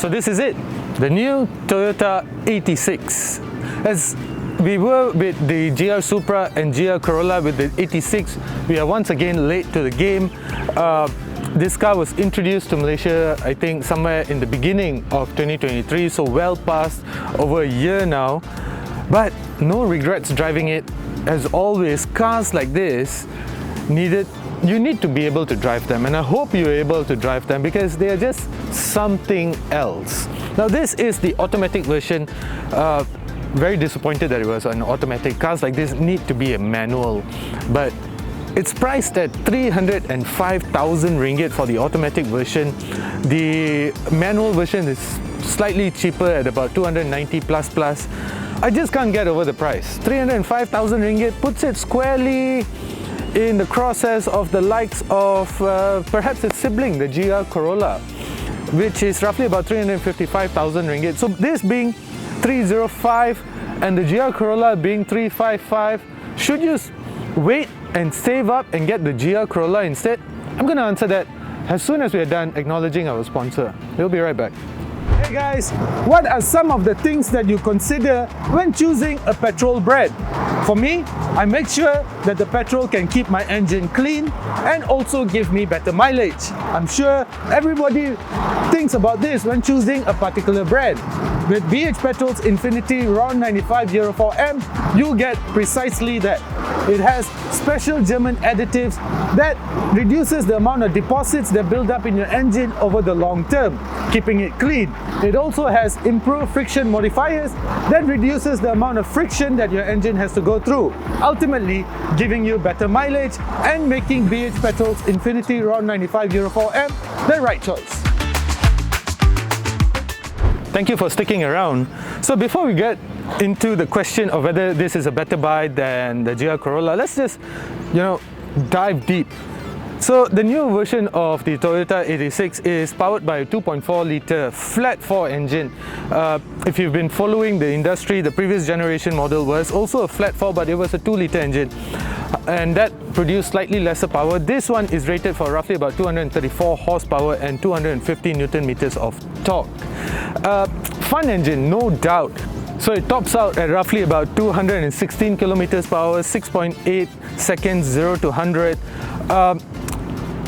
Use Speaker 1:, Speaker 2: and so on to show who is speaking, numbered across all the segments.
Speaker 1: So this is it, the new Toyota 86. As we were with the GR Supra and GR Corolla with the 86, we are once again late to the game. This car was introduced to Malaysia, I think, somewhere in the beginning of 2023, so well past over a year now. But no regrets driving it. As always, cars like this you need to be able to drive them, and I hope you're able to drive them because they are just something else. Now this is the automatic version. Very disappointed that it was an automatic. Cars like this need to be a manual, but it's priced at 305,000 ringgit for the automatic version. The manual version is slightly cheaper at about 290 plus. I just can't get over the price. 305,000 ringgit puts it squarely in the crosshairs of the likes of perhaps its sibling, the GR Corolla, which is roughly about 355,000 ringgit. So this being 305 and the GR Corolla being 355, should you wait and save up and get the GR Corolla instead? I'm going to answer that as soon as we are done acknowledging our sponsor. We'll be right back. Hey guys, what are some of the things that you consider when choosing a petrol brand? For me, I make sure that the petrol can keep my engine clean and also give me better mileage. I'm sure everybody thinks about this when choosing a particular brand. With BH Petrol's Infinity RON 95 04M, you get precisely that. It has special German additives that reduces the amount of deposits that build up in your engine over the long term, keeping it clean. It also has improved friction modifiers that reduces the amount of friction that your engine has to go through, ultimately giving you better mileage and making BH Petrol's Infinity RON 95 04M the right choice. Thank you for sticking around. So before we get into the question of whether this is a better buy than the GR Corolla, let's just, dive deep. So the new version of the Toyota 86 is powered by a 2.4 litre flat 4 engine. If you've been following the industry, the previous generation model was also a flat 4, but it was a 2 litre engine, and that produced slightly lesser power. This one is rated for roughly about 234 horsepower and 250 Newton meters of torque. Fun engine, no doubt. So it tops out at roughly about 216 kilometers per hour, 6.8 seconds 0 to 100.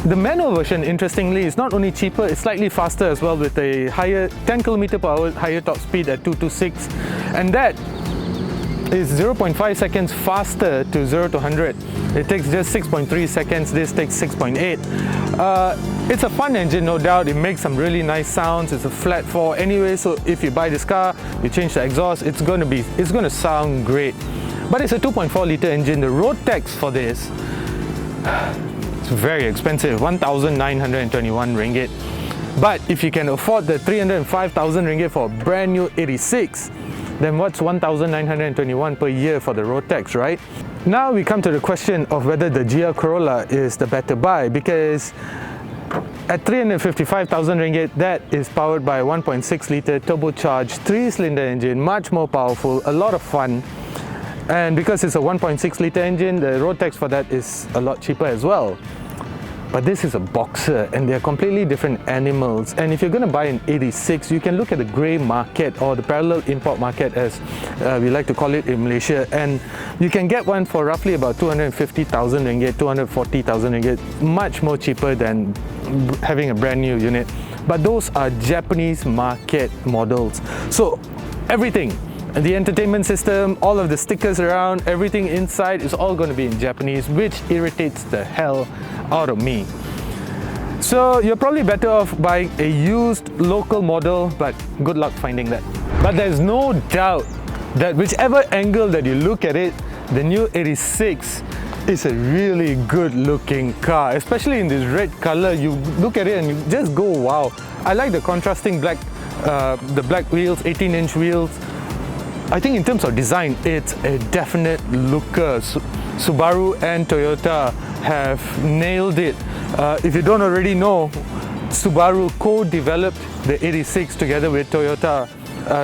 Speaker 1: The manual version, interestingly, is not only cheaper, it's slightly faster as well, with a higher 10 km per hour higher top speed at 226, and that is 0.5 seconds faster to 0 to 100. It takes just 6.3 seconds, this takes 6.8. It's a fun engine, no doubt. It makes some really nice sounds. It's a flat 4 anyway, so if you buy this car, you change the exhaust, it's going to sound great. But it's a 2.4 litre engine. The road tax for this, it's very expensive, 1,921 ringgit. But if you can afford the 305,000 ringgit for a brand new 86, then what's 1,921 per year for the road tax, right? Now we come to the question of whether the GR Corolla is the better buy, because at 355,000 ringgit, that is powered by a 1.6 litre turbocharged 3-cylinder engine, much more powerful, a lot of fun. And because it's a 1.6 litre engine, the road tax for that is a lot cheaper as well. But this is a boxer and they're completely different animals. And if you're going to buy an 86, you can look at the grey market, or the parallel import market as we like to call it in Malaysia, and you can get one for roughly about 250,000 ringgit, 240,000 ringgit, much more cheaper than having a brand new unit. But those are Japanese market models. So everything, the entertainment system, all of the stickers around, everything inside is all going to be in Japanese, which irritates the hell out of me. So you're probably better off buying a used local model, but good luck finding that. But there's no doubt that whichever angle that you look at it, the new 86 is a really good looking car, especially in this red color. You look at it and you just go wow. I like the contrasting black, the black wheels, 18-inch wheels. I think in terms of design, it's a definite looker. Subaru and Toyota have nailed it. If you don't already know, Subaru co-developed the 86 together with Toyota.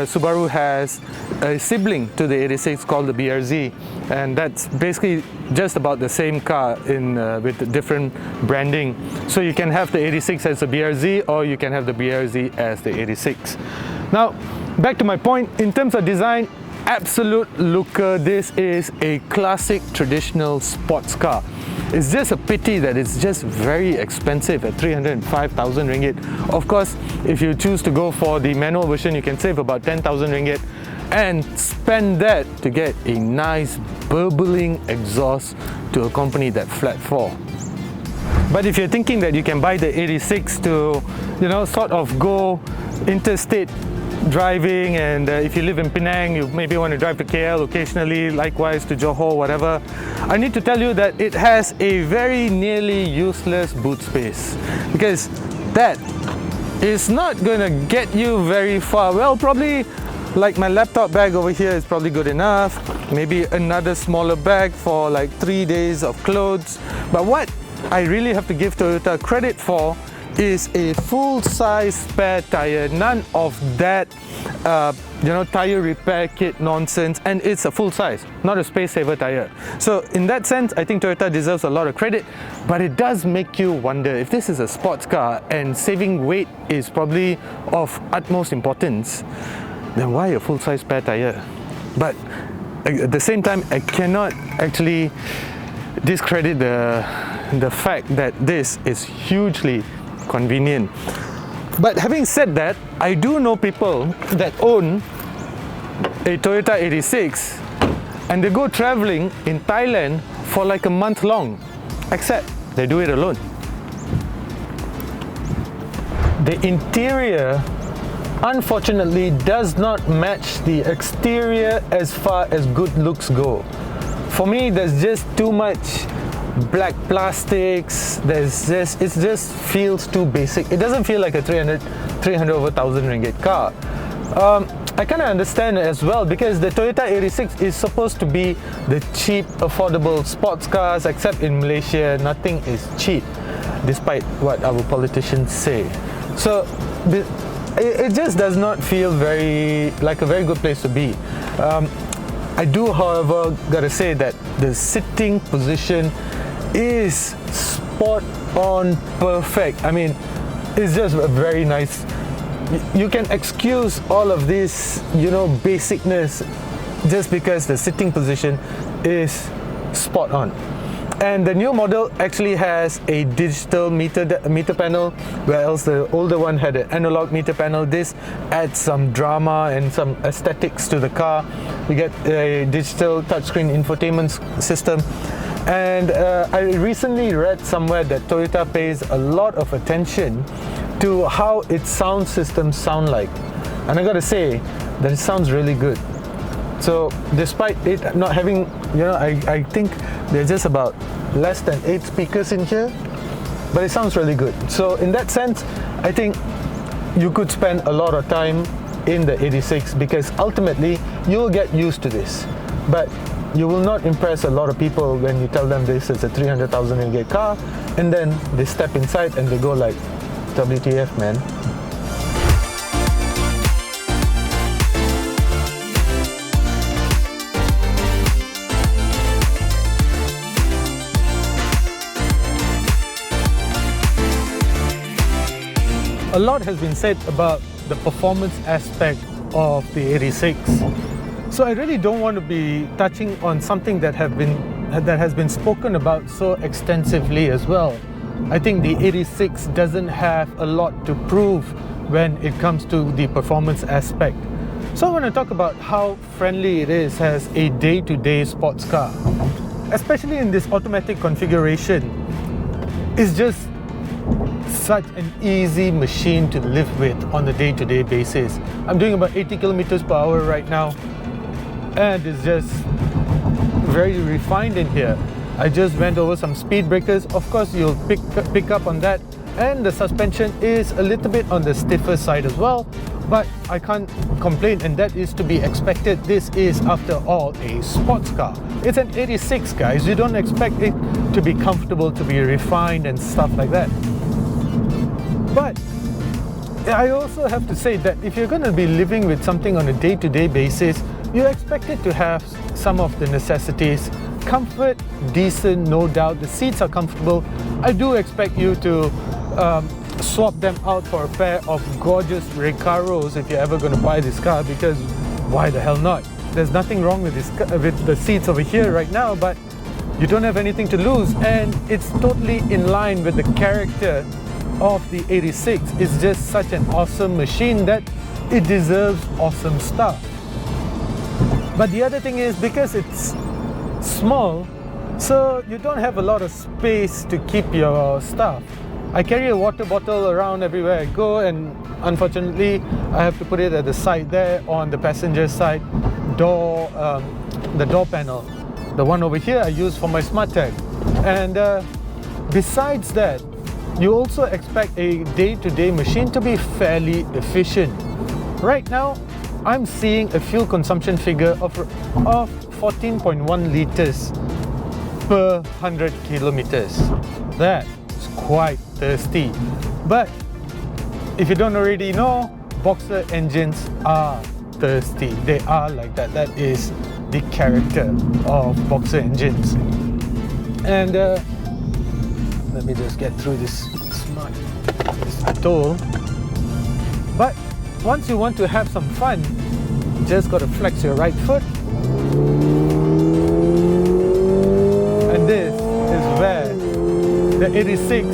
Speaker 1: Subaru has a sibling to the 86 called the BRZ, and that's basically just about the same car with different branding. So you can have the 86 as the BRZ, or you can have the BRZ as the 86. Now, back to my point, in terms of design, absolute looker, this is a classic traditional sports car. It's just a pity that it's just very expensive at 305,000 ringgit. Of course, if you choose to go for the manual version, you can save about 10,000 ringgit and spend that to get a nice burbling exhaust to accompany that flat 4. But if you're thinking that you can buy the 86 to, sort of go interstate driving, and if you live in Penang, you maybe want to drive to KL occasionally, likewise to Johor, whatever, I need to tell you that it has a very nearly useless boot space, because that is not going to get you very far. Well, probably like my laptop bag over here is probably good enough, maybe another smaller bag for like 3 days of clothes. But what I really have to give Toyota credit for is a full-size spare tire, none of that tire repair kit nonsense, and it's a full size, not a space saver tire. So in that sense, I think Toyota deserves a lot of credit, but it does make you wonder, if this is a sports car and saving weight is probably of utmost importance, then why a full-size spare tire? But at the same time, I cannot actually discredit the fact that this is hugely convenient. But having said that, I do know people that own a Toyota 86 and they go traveling in Thailand for like a month long, except they do it alone. The interior unfortunately does not match the exterior as far as good looks go. For me, there's just too much black plastics. It just feels too basic. It doesn't feel like a 300 over 1,000 ringgit car. I kind of understand it as well, because the Toyota 86 is supposed to be the cheap, affordable sports cars, except in Malaysia, nothing is cheap, despite what our politicians say. So it just does not feel like a very good place to be. I do, however, gotta say that the sitting position is spot on perfect. I mean, it's just a very nice. You can excuse all of this, basicness, just because the sitting position is spot on. And the new model actually has a digital meter panel, whereas the older one had an analog meter panel. This adds some drama and some aesthetics to the car. You get a digital touchscreen infotainment system. And I recently read somewhere that Toyota pays a lot of attention to how its sound systems sound like. And I gotta say that it sounds really good. So despite it not having, I think there's just about less than 8 speakers in here, but it sounds really good. So in that sense, I think you could spend a lot of time in the 86, because ultimately you'll get used to this. But you will not impress a lot of people when you tell them this is a 300,000 ringgit car, and then they step inside and they go like, WTF, man. A lot has been said about the performance aspect of the 86. So I really don't want to be touching on something that has been spoken about so extensively as well. I think the 86 doesn't have a lot to prove when it comes to the performance aspect. So I want to talk about how friendly it is as a day-to-day sports car. Especially in this automatic configuration, it's just such an easy machine to live with on a day-to-day basis. I'm doing about 80 kilometers per hour right now, and it's just very refined in here. I just went over some speed breakers. Of course, you'll pick up on that, and the suspension is a little bit on the stiffer side as well, but I can't complain, and that is to be expected. This is, after all, a sports car. It's an 86, guys. You don't expect it to be comfortable, to be refined and stuff like that. But I also have to say that if you're going to be living with something on a day-to-day basis, you expect it to have some of the necessities. Comfort, decent, no doubt. The seats are comfortable. I do expect you to swap them out for a pair of gorgeous Recaros if you're ever going to buy this car, because why the hell not? There's nothing wrong with this, with the seats over here right now, but you don't have anything to lose, and it's totally in line with the character of the 86. It's just such an awesome machine that it deserves awesome stuff. But the other thing is, because it's small, so you don't have a lot of space to keep your stuff. I carry a water bottle around everywhere I go, and unfortunately I have to put it at the side there on the passenger side door, the door panel. The one over here I use for my smart tag. And besides that, you also expect a day-to-day machine to be fairly efficient. Right now, I'm seeing a fuel consumption figure of 14.1 liters per 100 kilometers. That's quite thirsty. But if you don't already know, boxer engines are thirsty. They are like that. That is the character of boxer engines. And let me just get through this toll. But once you want to have some fun, just got to flex your right foot, and this is where the 86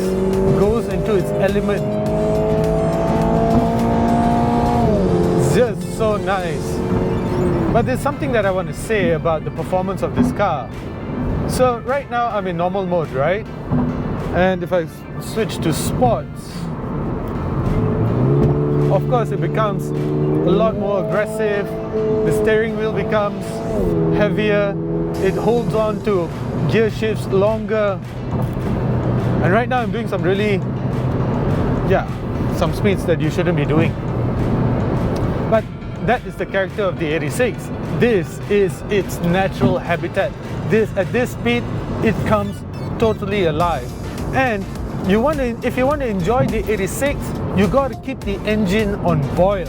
Speaker 1: goes into its element. It's just so nice. But there's something that I want to say about the performance of this car. So right now I'm in normal mode, right? And if I switch to sports, of course it becomes a lot more aggressive. The steering wheel becomes heavier. It holds on to gear shifts longer. And right now I'm doing some really, some speeds that you shouldn't be doing. But that is the character of the 86. This is its natural habitat. At this speed, it comes totally alive. And if you want to enjoy the 86, you got to keep the engine on boil.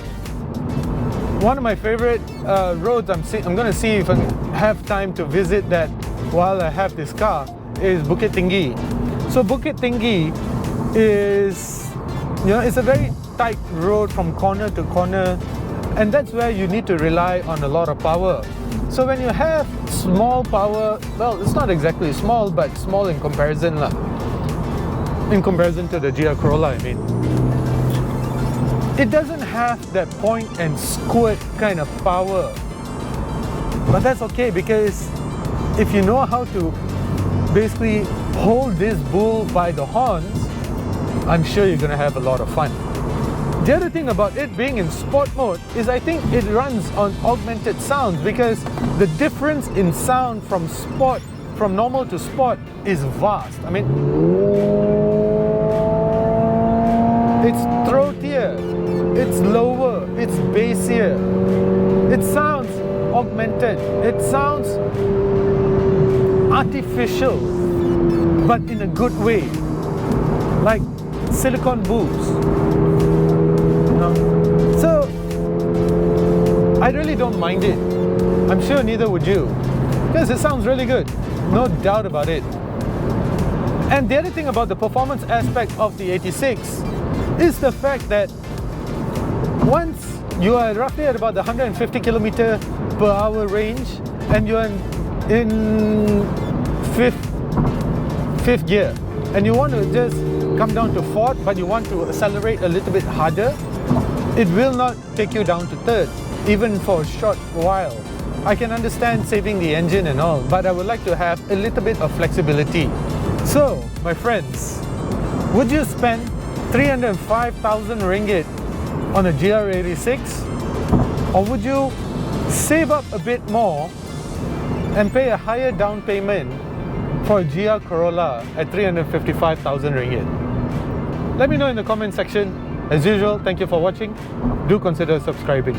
Speaker 1: One of my favorite roads, I'm going to see if I have time to visit that while I have this car, is Bukit Tinggi. So Bukit Tinggi is, it's a very tight road from corner to corner, and that's where you need to rely on a lot of power. So when you have small power, well, it's not exactly small, but small in comparison in comparison to the GR Corolla, I mean. It doesn't have that point and squirt kind of power. But that's okay, because if you know how to basically hold this bull by the horns, I'm sure you're going to have a lot of fun. The other thing about it being in sport mode is I think it runs on augmented sounds, because the difference in sound from normal to sport is vast. I mean, it's throatier, it's lower, it's bassier. It sounds augmented, it sounds artificial, but in a good way, like silicone boobs. So I really don't mind it. I'm sure neither would you, because it sounds really good, no doubt about it. And the other thing about the performance aspect of the 86 is the fact that once you are roughly at about the 150 km per hour range, and you're in fifth gear, and you want to just come down to fourth, but you want to accelerate a little bit harder, it will not take you down to third, even for a short while. I can understand saving the engine and all, but I would like to have a little bit of flexibility. So, my friends, would you spend 305,000 ringgit on a GR86? Or would you save up a bit more and pay a higher down payment for a GR Corolla at 355,000 ringgit? Let me know in the comment section. As usual, thank you for watching. Do consider subscribing.